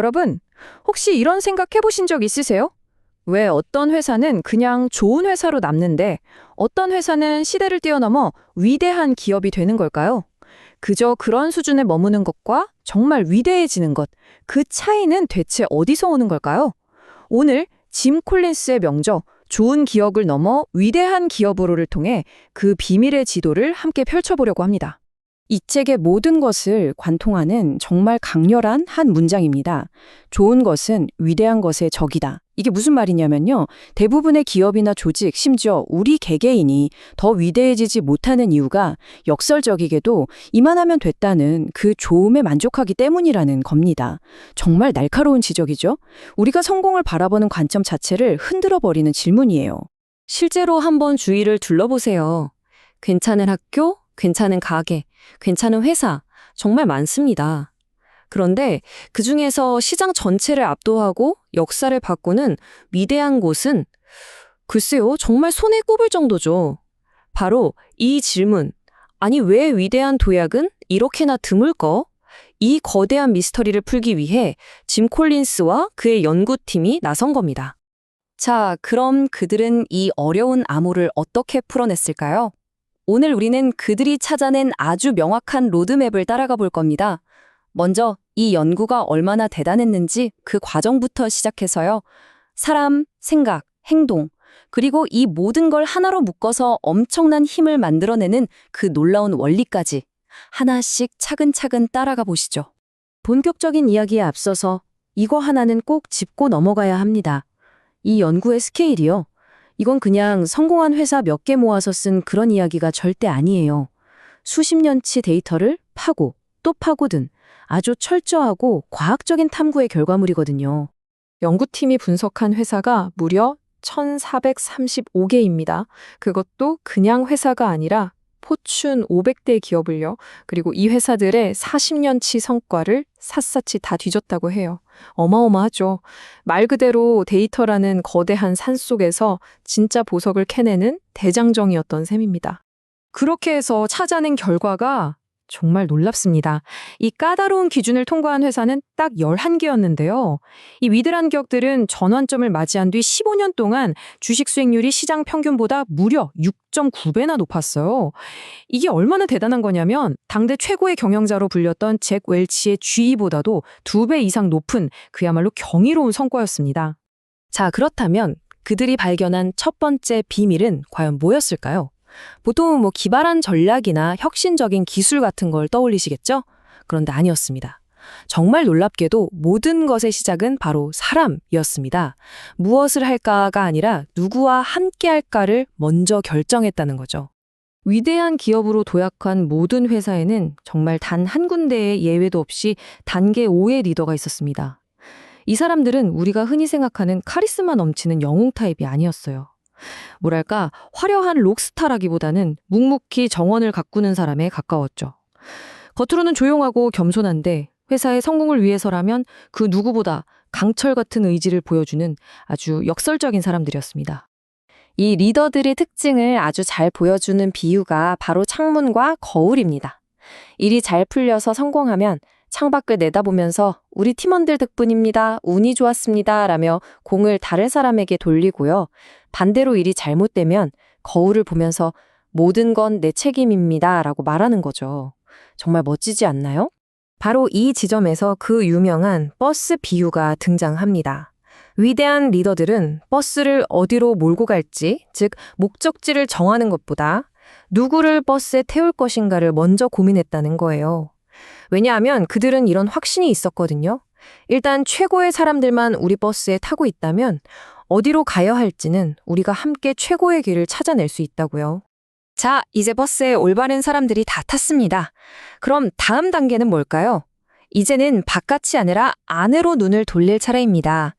여러분, 혹시 이런 생각 해보신 적 있으세요? 왜 어떤 회사는 그냥 좋은 회사로 남는데 어떤 회사는 시대를 뛰어넘어 위대한 기업이 되는 걸까요? 그저 그런 수준에 머무는 것과 정말 위대해지는 것, 그 차이는 대체 어디서 오는 걸까요? 오늘 짐 콜린스의 명저, 좋은 기업을 넘어 위대한 기업으로를 통해 그 비밀의 지도를 함께 펼쳐보려고 합니다. 이 책의 모든 것을 관통하는 정말 강렬한 한 문장입니다. 좋은 것은 위대한 것의 적이다. 이게 무슨 말이냐면요. 대부분의 기업이나 조직, 심지어 우리 개개인이 더 위대해지지 못하는 이유가 역설적이게도 이만하면 됐다는 그 좋음에 만족하기 때문이라는 겁니다. 정말 날카로운 지적이죠? 우리가 성공을 바라보는 관점 자체를 흔들어버리는 질문이에요. 실제로 한번 주위를 둘러보세요. 괜찮은 학교, 괜찮은 가게, 괜찮은 회사, 정말 많습니다. 그런데 그중에서 시장 전체를 압도하고 역사를 바꾸는 위대한 곳은 글쎄요, 정말 손에 꼽을 정도죠. 바로 이 질문, 아니 왜 위대한 도약은 이렇게나 드물까? 이 거대한 미스터리를 풀기 위해 짐 콜린스와 그의 연구팀이 나선 겁니다. 자, 그럼 그들은 이 어려운 암호를 어떻게 풀어냈을까요? 오늘 우리는 그들이 찾아낸 아주 명확한 로드맵을 따라가 볼 겁니다. 먼저 이 연구가 얼마나 대단했는지 그 과정부터 시작해서요. 사람, 생각, 행동, 그리고 이 모든 걸 하나로 묶어서 엄청난 힘을 만들어내는 그 놀라운 원리까지 하나씩 차근차근 따라가 보시죠. 본격적인 이야기에 앞서서 이거 하나는 꼭 짚고 넘어가야 합니다. 이 연구의 스케일이요. 이건 그냥 성공한 회사 몇 개 모아서 쓴 그런 이야기가 절대 아니에요. 수십 년치 데이터를 파고 또 파고든 아주 철저하고 과학적인 탐구의 결과물이거든요. 연구팀이 분석한 회사가 무려 1,435개입니다. 그것도 그냥 회사가 아니라 포춘 500대 기업을요. 그리고 이 회사들의 40년치 성과를 샅샅이 다 뒤졌다고 해요. 어마어마하죠. 말 그대로 데이터라는 거대한 산 속에서 진짜 보석을 캐내는 대장정이었던 셈입니다. 그렇게 해서 찾아낸 결과가 정말 놀랍습니다. 이 까다로운 기준을 통과한 회사는 딱 11개였는데요. 이 위대한 기업들은 전환점을 맞이한 뒤 15년 동안 주식 수익률이 시장 평균보다 무려 6.9배나 높았어요. 이게 얼마나 대단한 거냐면 당대 최고의 경영자로 불렸던 잭 웰치의 GE보다도 2배 이상 높은 그야말로 경이로운 성과였습니다. 자, 그렇다면 그들이 발견한 첫 번째 비밀은 과연 뭐였을까요? 보통 기발한 전략이나 혁신적인 기술 같은 걸 떠올리시겠죠? 그런데 아니었습니다. 정말 놀랍게도 모든 것의 시작은 바로 사람이었습니다. 무엇을 할까가 아니라 누구와 함께 할까를 먼저 결정했다는 거죠. 위대한 기업으로 도약한 모든 회사에는 정말 단 한 군데의 예외도 없이 단계 5의 리더가 있었습니다. 이 사람들은 우리가 흔히 생각하는 카리스마 넘치는 영웅 타입이 아니었어요. 뭐랄까 화려한 록스타라기보다는 묵묵히 정원을 가꾸는 사람에 가까웠죠. 겉으로는 조용하고 겸손한데 회사의 성공을 위해서라면 그 누구보다 강철 같은 의지를 보여주는 아주 역설적인 사람들이었습니다. 이 리더들의 특징을 아주 잘 보여주는 비유가 바로 창문과 거울입니다. 일이 잘 풀려서 성공하면 창밖을 내다보면서 우리 팀원들 덕분입니다. 운이 좋았습니다. 라며 공을 다른 사람에게 돌리고요. 반대로 일이 잘못되면 거울을 보면서 모든 건 내 책임입니다. 라고 말하는 거죠. 정말 멋지지 않나요? 바로 이 지점에서 그 유명한 버스 비유가 등장합니다. 위대한 리더들은 버스를 어디로 몰고 갈지, 즉 목적지를 정하는 것보다 누구를 버스에 태울 것인가를 먼저 고민했다는 거예요. 왜냐하면 그들은 이런 확신이 있었거든요. 일단 최고의 사람들만 우리 버스에 타고 있다면 어디로 가야 할지는 우리가 함께 최고의 길을 찾아낼 수 있다고요. 자, 이제 버스에 올바른 사람들이 다 탔습니다. 그럼 다음 단계는 뭘까요? 이제는 바깥이 아니라 안으로 눈을 돌릴 차례입니다.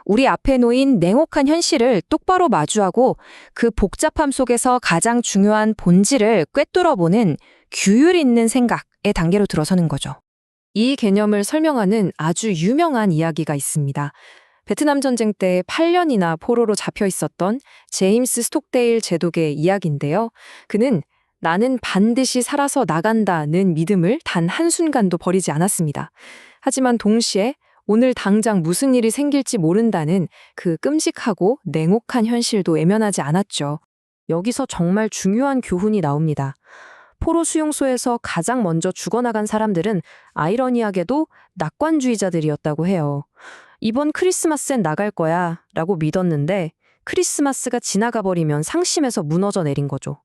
우리 앞에 놓인 냉혹한 현실을 똑바로 마주하고 그 복잡함 속에서 가장 중요한 본질을 꿰뚫어보는 규율 있는 생각의 단계로 들어서는 거죠. 이 개념을 설명하는 아주 유명한 이야기가 있습니다. 베트남 전쟁 때 8년이나 포로로 잡혀 있었던 제임스 스톡데일 제독의 이야기인데요. 그는 나는 반드시 살아서 나간다는 믿음을 단 한순간도 버리지 않았습니다. 하지만 동시에 오늘 당장 무슨 일이 생길지 모른다는 그 끔찍하고 냉혹한 현실도 외면하지 않았죠. 여기서 정말 중요한 교훈이 나옵니다. 포로 수용소에서 가장 먼저 죽어나간 사람들은 아이러니하게도 낙관주의자들이었다고 해요. 이번 크리스마스엔 나갈 거야 라고 믿었는데 크리스마스가 지나가 버리면 상심해서 무너져 내린 거죠.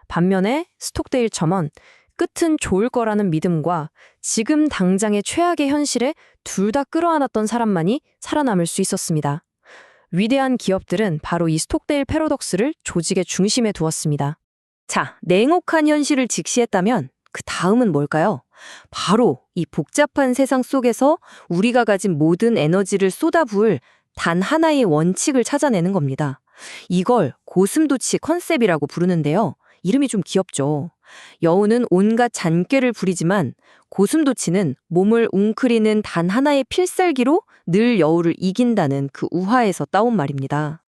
반면에 스톡데일 첨언, 끝은 좋을 거라는 믿음과 지금 당장의 최악의 현실에 둘 다 끌어안았던 사람만이 살아남을 수 있었습니다. 위대한 기업들은 바로 이 스톡데일 패러독스를 조직의 중심에 두었습니다. 자, 냉혹한 현실을 직시했다면 그 다음은 뭘까요? 바로 이 복잡한 세상 속에서 우리가 가진 모든 에너지를 쏟아부을 단 하나의 원칙을 찾아내는 겁니다. 이걸 고슴도치 컨셉이라고 부르는데요. 이름이 좀 귀엽죠. 여우는 온갖 잔꾀를 부리지만 고슴도치는 몸을 웅크리는 단 하나의 필살기로 늘 여우를 이긴다는 그 우화에서 따온 말입니다.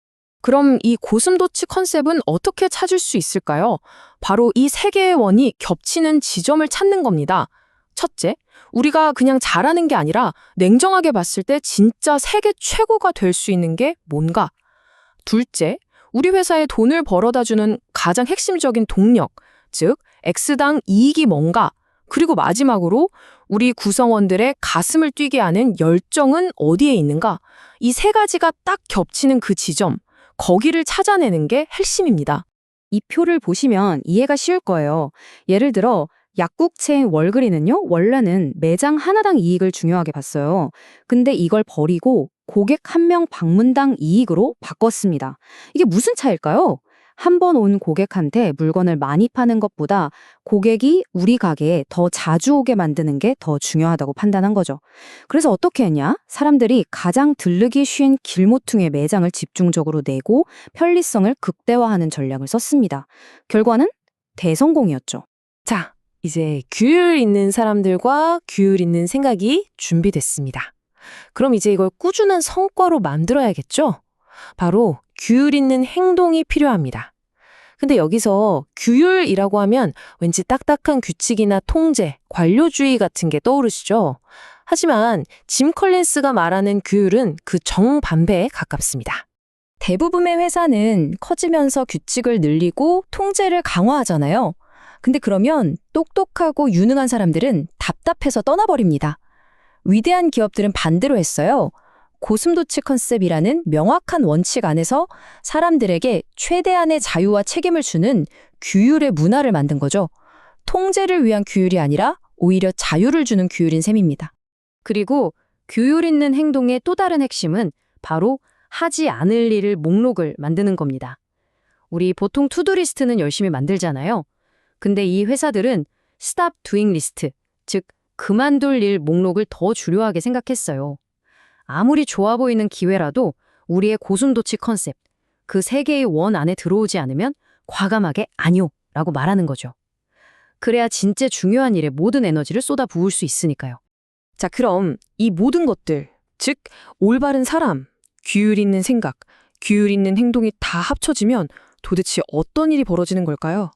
그럼 이 고슴도치 컨셉은 어떻게 찾을 수 있을까요? 바로 이 세 개의 원이 겹치는 지점을 찾는 겁니다. 첫째, 우리가 그냥 잘하는 게 아니라 냉정하게 봤을 때 진짜 세계 최고가 될 수 있는 게 뭔가? 둘째, 우리 회사에 돈을 벌어다주는 가장 핵심적인 동력, 즉 X당 이익이 뭔가? 그리고 마지막으로 우리 구성원들의 가슴을 뛰게 하는 열정은 어디에 있는가? 이 세 가지가 딱 겹치는 그 지점, 거기를 찾아내는 게 핵심입니다. 이 표를 보시면 이해가 쉬울 거예요. 예를 들어 약국체인 월그린은요, 원래는 매장 하나당 이익을 중요하게 봤어요. 근데 이걸 버리고 고객 한 명 방문당 이익으로 바꿨습니다. 이게 무슨 차일까요? 한 번 온 고객한테 물건을 많이 파는 것보다 고객이 우리 가게에 더 자주 오게 만드는 게 더 중요하다고 판단한 거죠. 그래서 어떻게 했냐? 사람들이 가장 들르기 쉬운 길모퉁이의 매장을 집중적으로 내고 편리성을 극대화하는 전략을 썼습니다. 결과는 대성공이었죠. 자, 이제 규율 있는 사람들과 규율 있는 생각이 준비됐습니다. 그럼 이제 이걸 꾸준한 성과로 만들어야겠죠? 바로 규율 있는 행동이 필요합니다. 근데 여기서 규율이라고 하면 왠지 딱딱한 규칙이나 통제, 관료주의 같은 게 떠오르시죠? 하지만 짐 컬린스가 말하는 규율은 그 정반대에 가깝습니다. 대부분의 회사는 커지면서 규칙을 늘리고 통제를 강화하잖아요. 근데 그러면 똑똑하고 유능한 사람들은 답답해서 떠나버립니다. 위대한 기업들은 반대로 했어요. 고슴도치 컨셉이라는 명확한 원칙 안에서 사람들에게 최대한의 자유와 책임을 주는 규율의 문화를 만든 거죠. 통제를 위한 규율이 아니라 오히려 자유를 주는 규율인 셈입니다. 그리고 규율 있는 행동의 또 다른 핵심은 바로 하지 않을 일을 목록을 만드는 겁니다. 우리 보통 투두리스트는 열심히 만들잖아요. 근데 이 회사들은 Stop Doing List, 즉 그만둘 일 목록을 더 중요하게 생각했어요. 아무리 좋아 보이는 기회라도 우리의 고슴도치 컨셉, 그 세 개의 원 안에 들어오지 않으면 과감하게 아니요 라고 말하는 거죠. 그래야 진짜 중요한 일에 모든 에너지를 쏟아 부을 수 있으니까요. 자, 그럼 이 모든 것들, 즉 올바른 사람, 규율 있는 생각, 규율 있는 행동이 다 합쳐지면 도대체 어떤 일이 벌어지는 걸까요?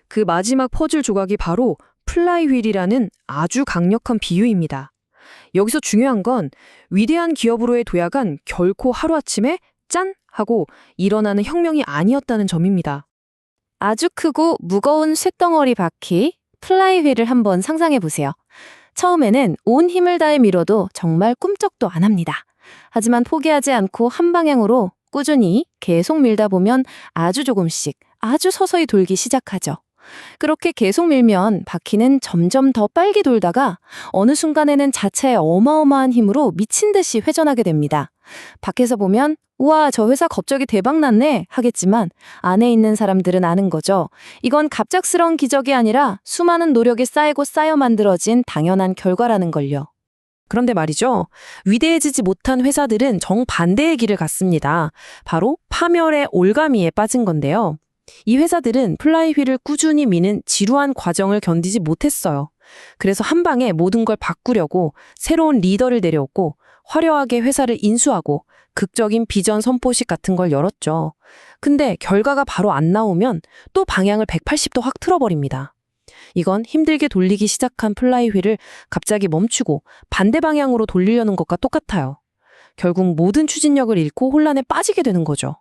그 마지막 퍼즐 조각이 바로 플라이휠이라는 아주 강력한 비유입니다. 여기서 중요한 건 위대한 기업으로의 도약은 결코 하루아침에 짠! 하고 일어나는 혁명이 아니었다는 점입니다. 아주 크고 무거운 쇳덩어리 바퀴, 플라이휠을 한번 상상해 보세요. 처음에는 온 힘을 다해 밀어도 정말 꿈쩍도 안 합니다. 하지만 포기하지 않고 한 방향으로 꾸준히 계속 밀다 보면 아주 조금씩, 아주 서서히 돌기 시작하죠. 그렇게 계속 밀면 바퀴는 점점 더 빨리 돌다가 어느 순간에는 자체의 어마어마한 힘으로 미친 듯이 회전하게 됩니다. 밖에서 보면 우와, 저 회사 갑자기 대박 났네 하겠지만 안에 있는 사람들은 아는 거죠. 이건 갑작스러운 기적이 아니라 수많은 노력이 쌓이고 쌓여 만들어진 당연한 결과라는 걸요. 그런데 말이죠. 위대해지지 못한 회사들은 정반대의 길을 갔습니다. 바로 파멸의 올가미에 빠진 건데요. 이 회사들은 플라이휠을 꾸준히 미는 지루한 과정을 견디지 못했어요. 그래서 한 방에 모든 걸 바꾸려고 새로운 리더를 내려오고 화려하게 회사를 인수하고 극적인 비전 선포식 같은 걸 열었죠. 근데 결과가 바로 안 나오면 또 방향을 180도 확 틀어버립니다. 이건 힘들게 돌리기 시작한 플라이휠을 갑자기 멈추고 반대 방향으로 돌리려는 것과 똑같아요. 결국 모든 추진력을 잃고 혼란에 빠지게 되는 거죠.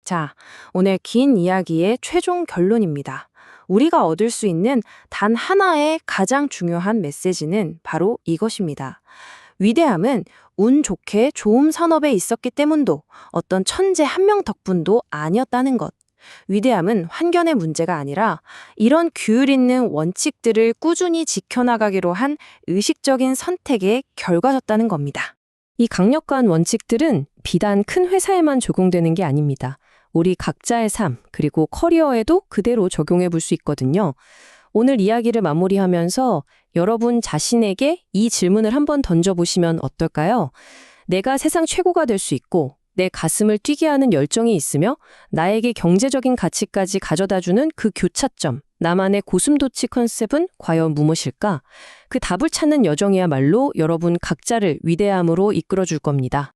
자, 오늘 긴 이야기의 최종 결론입니다. 우리가 얻을 수 있는 단 하나의 가장 중요한 메시지는 바로 이것입니다. 위대함은 운 좋게 좋음 산업에 있었기 때문도 어떤 천재 한 명 덕분도 아니었다는 것. 위대함은 환경의 문제가 아니라 이런 규율 있는 원칙들을 꾸준히 지켜나가기로 한 의식적인 선택의 결과였다는 겁니다. 이 강력한 원칙들은 비단 큰 회사에만 적용되는 게 아닙니다. 우리 각자의 삶, 그리고 커리어에도 그대로 적용해 볼 수 있거든요. 오늘 이야기를 마무리하면서 여러분 자신에게 이 질문을 한번 던져보시면 어떨까요? 내가 세상 최고가 될 수 있고 내 가슴을 뛰게 하는 열정이 있으며 나에게 경제적인 가치까지 가져다주는 그 교차점, 나만의 고슴도치 컨셉은 과연 무엇일까? 그 답을 찾는 여정이야말로 여러분 각자를 위대함으로 이끌어줄 겁니다.